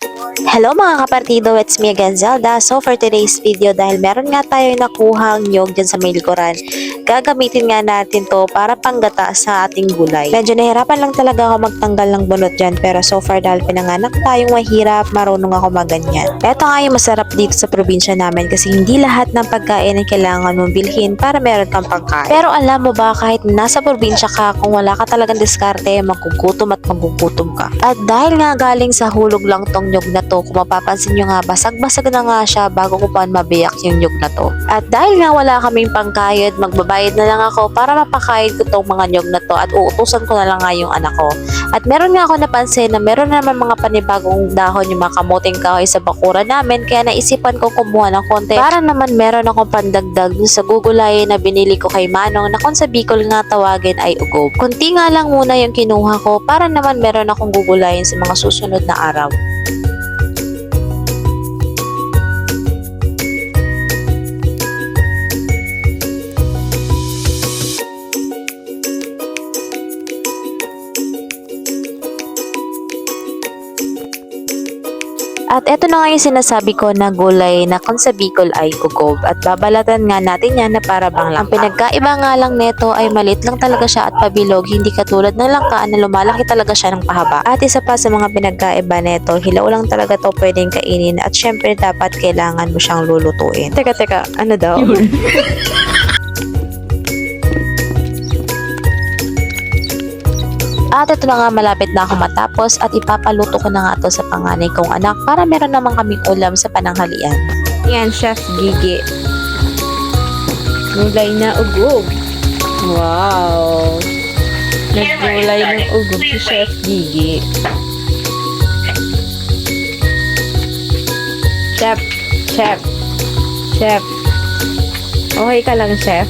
Hello mga kapartido, it's me again Zelda. So for today's video, dahil meron nga tayo nakuhang nyog dyan sa may likuran, gagamitin nga natin to para panggata sa ating gulay. Medyo nahirapan lang talaga ako magtanggal ng bunot dyan, pero so far dahil pinanganak tayong mahirap, marunong ako maganyan. Ito nga yung masarap dito sa probinsya namin kasi hindi lahat ng pagkain ay kailangan mong bilhin para meron kang pangkain. Pero alam mo ba, kahit nasa probinsya ka, kung wala ka talagang diskarte, magkugutom at magugutom ka. At dahil nga galing sa hulog lang tong nyog na to, kung mapapansin nyo nga, basag-basag na nga siya bago ko pa mabiyak yung nyog na to. At dahil nga wala kaming pangkayod, magbabayad na lang ako para mapakayod ko tong mga nyog na to at uutusan ko na lang nga yung anak ko. At meron nga ako napansin na meron naman mga panibagong dahon yung mga kamuting kahoy sa bakura namin, kaya naisipan ko kumuha ng konti para naman meron akong pandagdag dun sa gugulayin na binili ko kay Manong na kung sa Bicol nga tawagin ay ugob. Kunti nga lang muna yung kinuha ko para naman meron akong gugulayin sa mga susunod na araw. At eto na nga yung sinasabi ko na gulay na kung sa Bicol ay ugob. At babalatan nga natin yan na para bang lang. Ang pinagkaiba nga lang neto ay maliit lang talaga siya at pabilog, hindi katulad ng langka na lumalaki talaga siya ng pahaba. At isa pa sa mga pinagkaiba neto, hilaw lang talaga to pwedeng kainin at syempre dapat kailangan mo siyang lulutuin. Teka, ano daw? At ito na nga, malapit na ako matapos at ipapaluto ko na nga to sa panganay kong anak para meron naman kaming ulam sa pananghalian. Yan, Chef Gigi. Gulay na ugob. Wow! Naggulay ng ugob si Chef Gigi. Chef. Okay ka lang, Chef?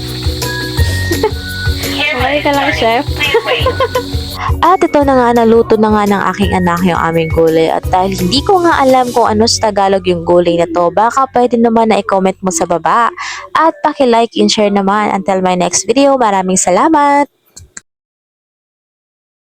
Okay ka lang, Chef? At ito na nga, naluto na nga ng aking anak yung aming gulay. At dahil hindi ko nga alam kung ano sa Tagalog yung gulay na to, baka pwede naman na i-comment mo sa baba. At paki-like and share naman. Until my next video, maraming salamat!